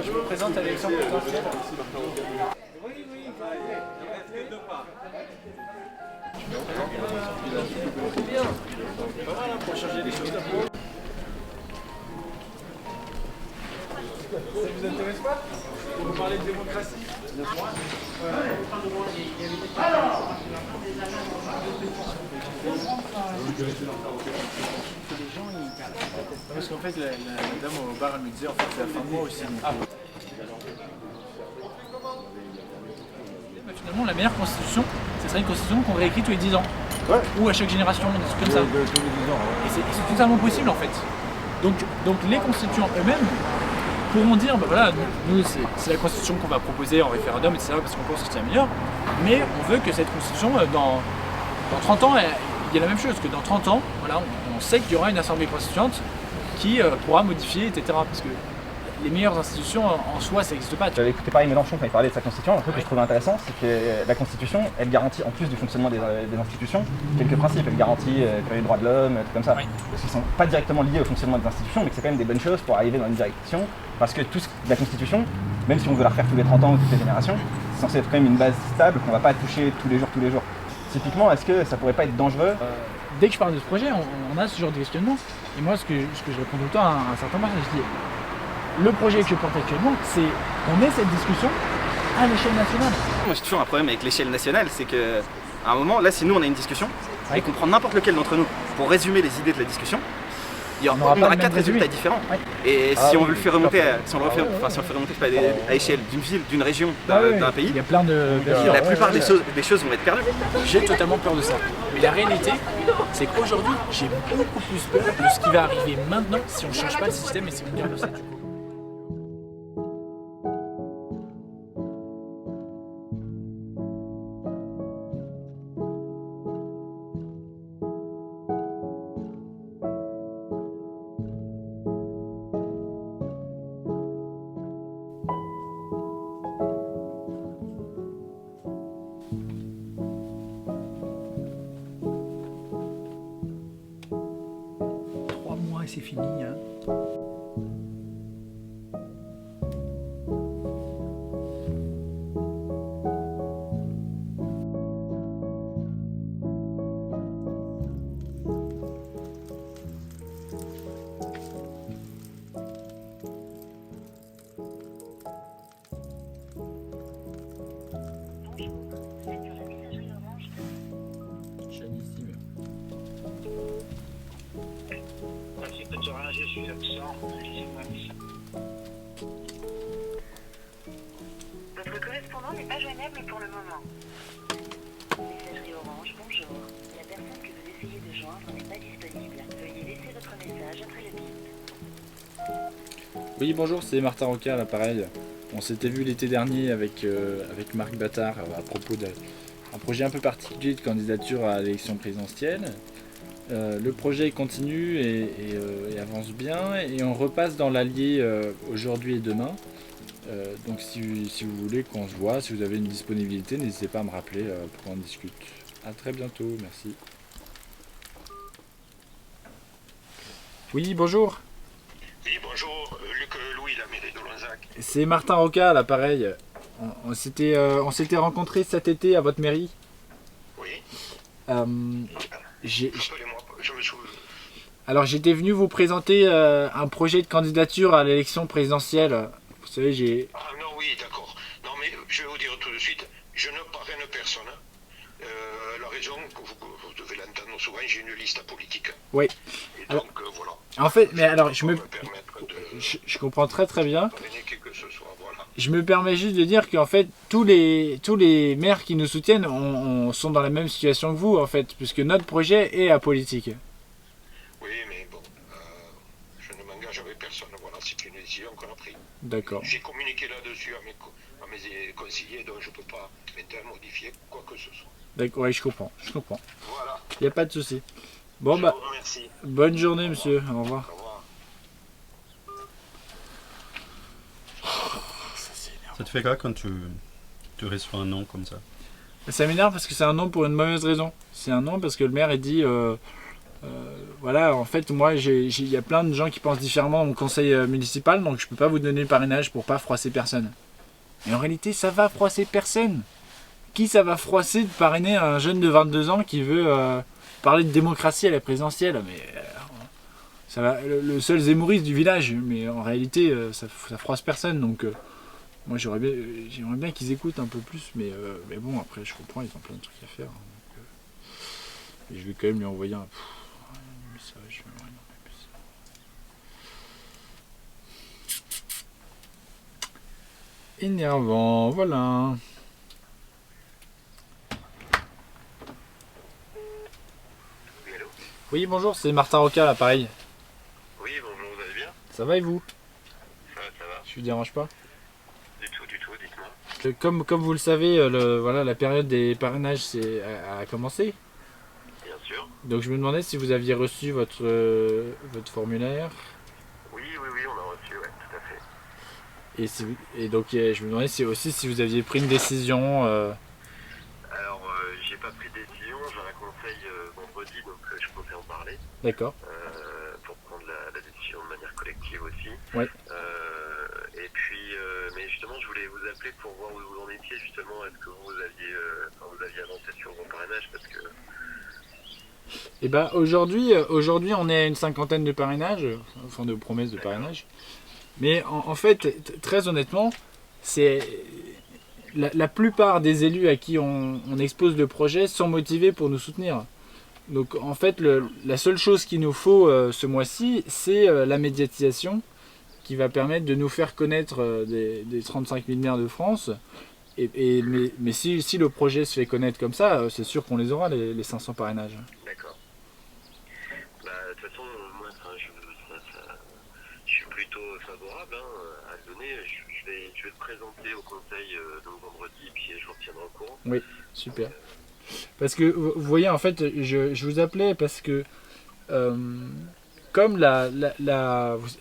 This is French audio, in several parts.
je me présente à l'élection présidentielle. Oui, oui, il reste 2 pas. C'est bien. Voilà, pour changer les choses. Ça vous intéresse pas? Pour vous parler de démocratie? Parce qu'en fait, la dame au bar, elle me disait en fait, c'est la fin de mois aussi. Finalement, la meilleure constitution, ce serait une constitution qu'on réécrit tous les 10 ans. Ouais. Ou à chaque génération, des trucs comme ça. Tous les 10 ans, ouais. Et c'est totalement possible en fait. Donc les constituants eux-mêmes pourront dire, bah voilà, nous c'est la constitution qu'on va proposer en référendum, etc. parce qu'on pense que c'est la meilleure. Mais on veut que cette constitution, dans 30 ans, il y a la même chose, que dans 30 ans, voilà, on sait qu'il y aura une assemblée constituante qui pourra modifier, etc. Parce que les meilleures institutions en soi, ça n'existe pas. J'avais écouté pareil Mélenchon quand il parlait de sa constitution. Un truc que je trouvais intéressant, c'est que la constitution, elle garantit, en plus du fonctionnement des institutions, quelques principes. Elle garantit les droits de l'homme, tout comme ça. Oui. Parce qu'ils ne sont pas directement liés au fonctionnement des institutions, mais que c'est quand même des bonnes choses pour arriver dans une direction. Parce que la constitution, même si on veut la refaire tous les 30 ans ou toutes les générations, c'est censé être quand même une base stable qu'on ne va pas toucher tous les jours. Typiquement, est-ce que ça pourrait pas être dangereux? Dès que je parle de ce projet, on a ce genre de questionnement. Et moi, ce que je réponds tout le temps à un certain moment, je dis le projet que je porte actuellement, c'est qu'on ait cette discussion à l'échelle nationale. Moi j'ai toujours un problème avec l'échelle nationale, c'est qu'à un moment, là si nous on a une discussion, et qu'on prend n'importe lequel d'entre nous pour résumer les idées de la discussion, on aura 4 résultats différents. Ouais. Et si on veut le faire remonter, si on le fait remonter à l'échelle d'une ville, d'une région, d'un pays, il y a plein de la plupart des choses vont être perdues. J'ai totalement peur de ça. Mais la réalité, c'est qu'aujourd'hui, j'ai beaucoup plus peur de ce qui va arriver maintenant si on ne change pas le système et si on garde le statu quo. C'est fini, hein. Je suis absent. Votre correspondant n'est pas joignable pour le moment. Messagerie Orange, bonjour. La personne que vous essayez de joindre n'est pas disponible. Veuillez laisser votre message après le bip. Oui, bonjour, c'est Martin Roca à l'appareil. On s'était vu l'été dernier avec Marc Battard à propos d'un projet un peu particulier de candidature à l'élection présidentielle. Le projet continue et avance bien et on repasse dans l'Allier aujourd'hui et demain. Donc si vous voulez qu'on se voit, si vous avez une disponibilité, n'hésitez pas à me rappeler pour qu'on discute. A très bientôt, merci. Oui, bonjour. Oui, bonjour, Luc Louis, la mairie de Lonzac. C'est Martin Roca à l'appareil. On s'était rencontrés cet été à votre mairie. Oui. Rappelez-moi, je me souviens. Alors j'étais venu vous présenter un projet de candidature à l'élection présidentielle. Vous savez, j'ai... Ah non, oui, d'accord. Non, mais je vais vous dire tout de suite, je ne parraine personne. La raison, que vous devez l'entendre souvent, j'ai une liste politique. Oui. Et donc, voilà. En fait, mais alors, je comprends très bien. Voilà. Je me permets juste de dire qu'en fait, tous les maires qui nous soutiennent sont dans la même situation que vous, en fait, puisque notre projet est apolitique. Oui, mais bon, je ne m'engage avec personne, voilà, c'est une décision qu'on a prise. D'accord. J'ai communiqué là-dessus à mes conseillers, donc je ne peux pas maintenant modifier quoi que ce soit. D'accord, oui, je comprends. Voilà. Il n'y a pas de souci. Bon, bah, bonne journée, monsieur. Au revoir. Au revoir. Ça te fait quoi quand tu reçois un nom comme ça? Ça m'énerve parce que c'est un nom pour une mauvaise raison. C'est un nom parce que le maire a dit Voilà, en fait, moi, il y a plein de gens qui pensent différemment au conseil municipal, donc je peux pas vous donner le parrainage pour pas froisser personne. Mais en réalité, ça va froisser personne. Qui ça va froisser de parrainer un jeune de 22 ans qui veut parler de démocratie à la présidentielle? Mais ça va, le seul zémouriste du village, mais en réalité, ça froisse personne, donc moi j'aimerais bien qu'ils écoutent un peu plus, mais bon, après, je comprends, ils ont plein de trucs à faire. Donc, et je vais quand même lui envoyer un message. Énervant, voilà. Oui, bonjour, c'est Martin Roca, là, pareil. Oui, bonjour, vous allez bien? Ça va et vous? Ça va. Je vous dérange pas? Du tout, dites-moi. Comme vous le savez, voilà, la période des parrainages a commencé. Bien sûr. Donc je me demandais si vous aviez reçu votre formulaire. Oui, on a reçu, ouais, tout à fait. Et donc je me demandais aussi si vous aviez pris une décision. Alors, j'ai pas pris de décision, j'ai un conseil vendredi, donc je comptais en parler. D'accord. Pour prendre la décision de manière collective aussi. Ouais. Et puis, mais justement, je voulais vous appeler pour voir où vous en étiez, justement. Est-ce que vous aviez avancé sur vos parrainages, parce que... Et ben aujourd'hui on est à une cinquantaine de parrainages, enfin de promesses de parrainage. Mais en fait, très honnêtement, c'est la plupart des élus à qui on expose le projet sont motivés pour nous soutenir. Donc en fait, la seule chose qu'il nous faut ce mois-ci, c'est la médiatisation qui va permettre de nous faire connaître des 35 000 maires de France. Mais si le projet se fait connaître comme ça, c'est sûr qu'on les aura, les 500 parrainages. D'accord. Bah, de toute façon, moi, je suis plutôt favorable à le donner. Je vais le présenter au conseil donc vendredi, puis je vous tiendrai au courant. Oui, super. Parce que, vous voyez, en fait, je vous appelais parce que, comme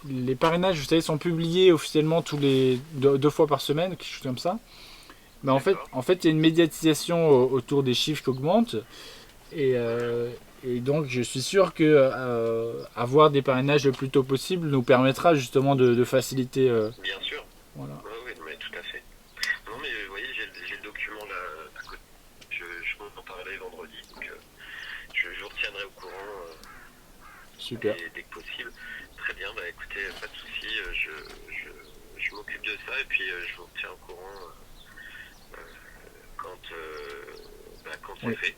les parrainages, vous savez, sont publiés officiellement tous les deux fois par semaine, quelque chose comme ça. Mais en fait, il y a une médiatisation autour des chiffres qui augmentent. Et donc, je suis sûr que avoir des parrainages le plus tôt possible nous permettra justement de faciliter. Bien sûr. Voilà. Oui, mais tout à fait. Non, mais vous voyez, j'ai le document là. Je peux en parler vendredi, donc je vous retiendrai au courant. Super. Dès que possible. Très bien, bah écoutez, pas de souci. Je m'occupe de ça et puis je vous tiens au courant. Quand c'est fait.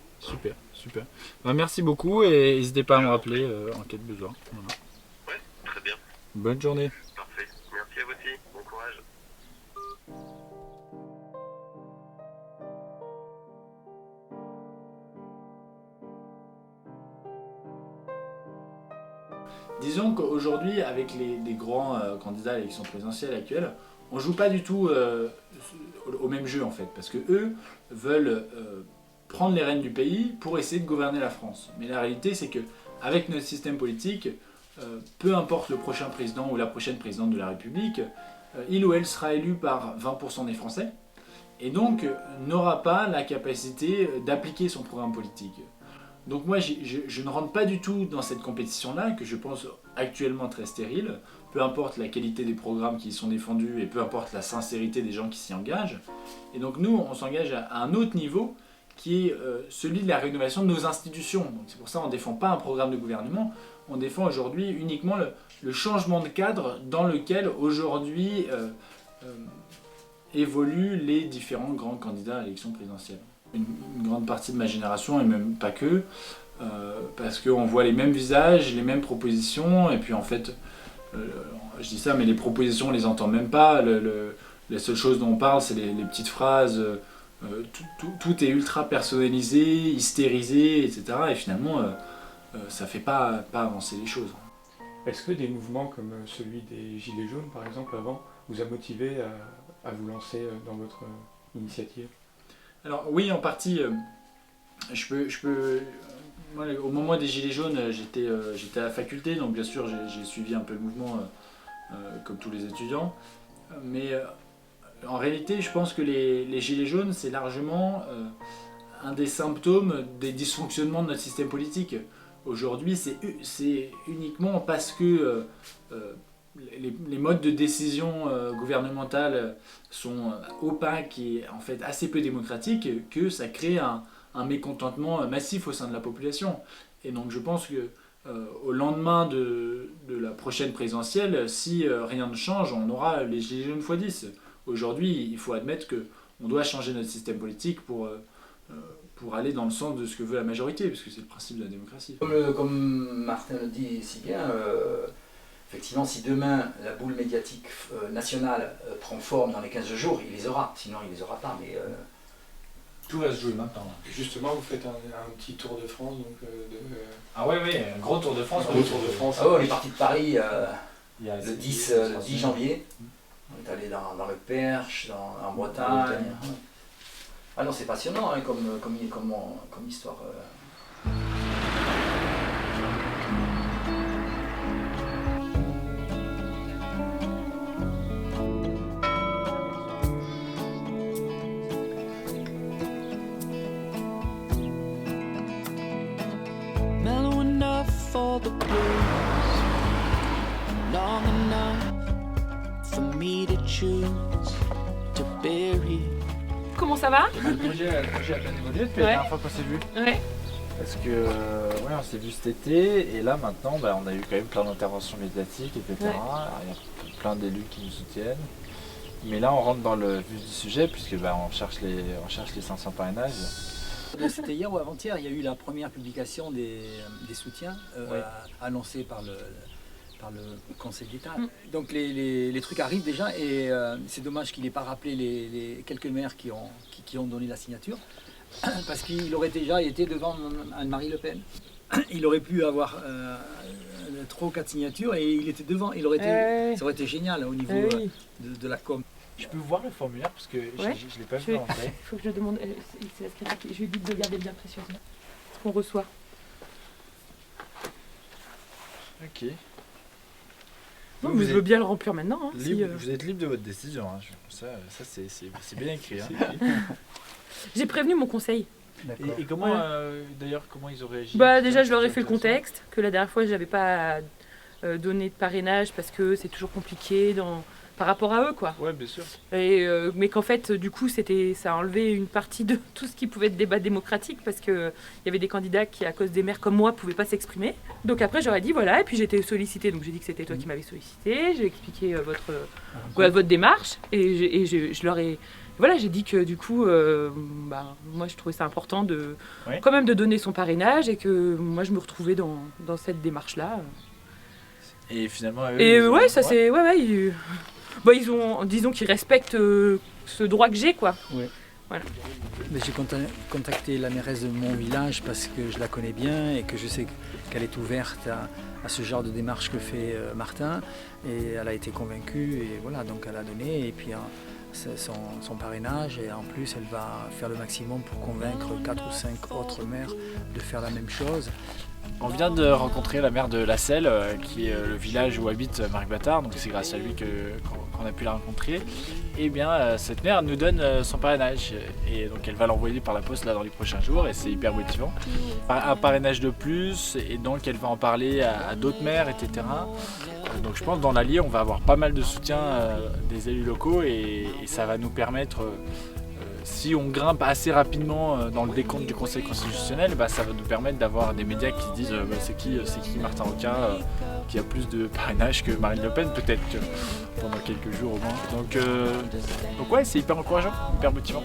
Super. Bah, merci beaucoup et n'hésitez pas à me rappeler en cas de besoin. Voilà. Ouais, très bien. Bonne journée. Parfait. Merci à vous aussi. Bon courage. Disons qu'aujourd'hui, avec les grands candidats à l'élection présidentielle actuelle, on joue pas du tout au même jeu en fait, parce que eux veulent prendre les rênes du pays pour essayer de gouverner la France. Mais la réalité, c'est que avec notre système politique, peu importe le prochain président ou la prochaine présidente de la République, il ou elle sera élu par 20% des Français, et donc n'aura pas la capacité d'appliquer son programme politique. Donc moi, je ne rentre pas du tout dans cette compétition-là, que je pense actuellement très stérile, peu importe la qualité des programmes qui y sont défendus et peu importe la sincérité des gens qui s'y engagent. Et donc nous, on s'engage à un autre niveau, qui est celui de la rénovation de nos institutions. Donc c'est pour ça qu'on ne défend pas un programme de gouvernement, on défend aujourd'hui uniquement le changement de cadre dans lequel aujourd'hui évoluent les différents grands candidats à l'élection présidentielle. Une grande partie de ma génération, et même pas que, parce qu'on voit les mêmes visages, les mêmes propositions, et puis en fait, je dis ça, mais les propositions on les entend même pas, la seule chose dont on parle, c'est les petites phrases, tout est ultra personnalisé, hystérisé, etc. Et finalement, ça fait pas avancer les choses. Est-ce que des mouvements comme celui des Gilets jaunes, par exemple, avant, vous a motivé à vous lancer dans votre initiative ? Alors oui, en partie, moi, au moment des Gilets jaunes, j'étais à la faculté, donc bien sûr j'ai suivi un peu le mouvement comme tous les étudiants. Mais en réalité, je pense que les Gilets jaunes, c'est largement un des symptômes des dysfonctionnements de notre système politique. Aujourd'hui, c'est uniquement parce que les modes de décision gouvernementale sont opaques et en fait assez peu démocratiques que ça crée un mécontentement massif au sein de la population. Et donc je pense que au lendemain de la prochaine présidentielle, si rien ne change, on aura les gilets jaunes x10. Aujourd'hui, il faut admettre qu'on doit changer notre système politique pour aller dans le sens de ce que veut la majorité, parce que c'est le principe de la démocratie. Comme Martin le dit si bien, effectivement, si demain la boule médiatique nationale prend forme dans les 15 jours, il les aura, sinon il les aura pas. Mais tout va se jouer maintenant. Justement, vous faites un petit tour de France. Donc, Ah oui, un gros tour de France. Un gros tour de France. Ah ouais, on est parti de Paris le 10 janvier. On est allé dans le Perche, en Bretagne. Ah non, c'est passionnant hein, comme histoire. Mellow enough for the blues, long enough for me to choose to bury. Comment ça va? Le projet a bien évolué depuis la dernière fois qu'on s'est vu. Ouais. Parce que on s'est vu cet été et là maintenant on a eu quand même plein d'interventions médiatiques, etc. Ouais. Alors, il y a plein d'élus qui nous soutiennent. Mais là on rentre dans le vif du sujet puisque on cherche les 500 parrainages. C'était hier ou avant-hier, il y a eu la première publication des soutiens annoncés par le Conseil d'État. Donc les trucs arrivent déjà et c'est dommage qu'il n'ait pas rappelé les quelques maires qui ont donné la signature parce qu'il aurait déjà été devant Anne-Marie Le Pen. Il aurait pu avoir 3 ou 4 signatures et il était devant. Ça aurait été génial au niveau de la com. Je peux voir le formulaire parce que je ne l'ai pas vu en vrai. Il faut que je demande, c'est la secrétaire je lui dis de le garder bien précieusement. Ce qu'on reçoit. Ok. Non, mais je veux bien le remplir maintenant. Hein, vous êtes libre de votre décision. Hein. Ça c'est bien écrit. Hein. J'ai prévenu mon conseil. Et comment, d'ailleurs, comment ils ont réagi? Déjà, je leur ai fait le contexte, que la dernière fois, je n'avais pas donné de parrainage parce que c'est toujours compliqué par rapport à eux, quoi. Ouais, bien sûr. Mais qu'en fait, du coup, ça a enlevé une partie de tout ce qui pouvait être débat démocratique parce qu'il y avait des candidats qui, à cause des maires comme moi, ne pouvaient pas s'exprimer. Donc après, j'aurais dit, voilà, et puis j'ai été sollicitée, donc j'ai dit que c'était toi qui m'avais sollicité, j'ai expliqué votre démarche, et je leur ai... Voilà, j'ai dit que du coup, moi je trouvais ça important quand même de donner son parrainage et que moi je me retrouvais dans cette démarche-là. Et finalement, ils ont, disons qu'ils respectent ce droit que j'ai, quoi. Ouais. Voilà. Mais j'ai contacté la mairesse de mon village parce que je la connais bien et que je sais qu'elle est ouverte à ce genre de démarche que fait Martin. Et elle a été convaincue et voilà, donc elle a donné. Et puis son parrainage et en plus elle va faire le maximum pour convaincre 4 ou 5 autres maires de faire la même chose. On vient de rencontrer la maire de La Selle, qui est le village où habite Marc Battard, donc c'est grâce à lui qu'on a pu la rencontrer. Et bien cette maire nous donne son parrainage et donc elle va l'envoyer par la poste là dans les prochains jours et c'est hyper motivant. Un parrainage de plus et donc elle va en parler à d'autres maires, etc. Donc je pense que dans l'Allier on va avoir pas mal de soutien des élus locaux et ça va nous permettre, si on grimpe assez rapidement dans le décompte du Conseil constitutionnel, ça va nous permettre d'avoir des médias qui se disent c'est qui Martin Roca qui a plus de parrainage que Marine Le Pen, peut-être pendant quelques jours au moins. Donc ouais, c'est hyper encourageant, hyper motivant.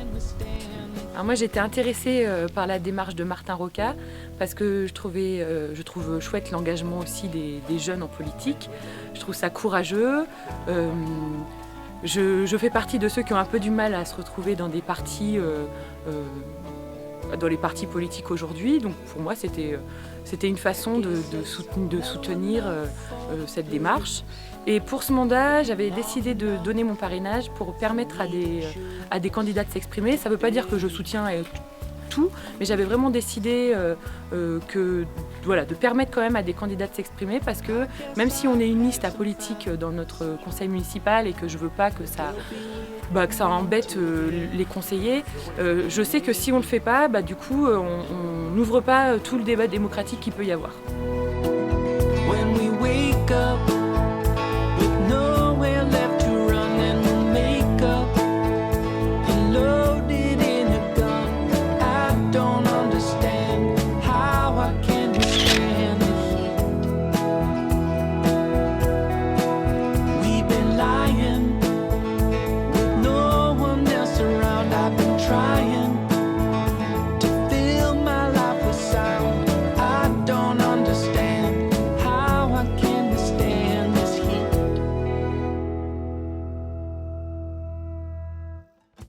Alors moi j'étais intéressée par la démarche de Martin Roca parce que je trouve chouette l'engagement aussi des jeunes en politique. Je trouve ça courageux. Je fais partie de ceux qui ont un peu du mal à se retrouver dans des partis, dans les partis politiques aujourd'hui. Donc pour moi c'était une façon de soutenir cette démarche. Et pour ce mandat, j'avais décidé de donner mon parrainage pour permettre à des candidats de s'exprimer. Ça ne veut pas dire que je soutiens tout, mais j'avais vraiment décidé que voilà, de permettre quand même à des candidats de s'exprimer, parce que même si on est une liste apolitique dans notre conseil municipal et que je veux pas que ça embête les conseillers, je sais que si on le fait pas, du coup on n'ouvre pas tout le débat démocratique qu'il peut y avoir. When we wake up with nowhere left to run and the makeup loaded in a gun, I don't understand how I can withstand the heat. We've been lying with no one else around. I've been trying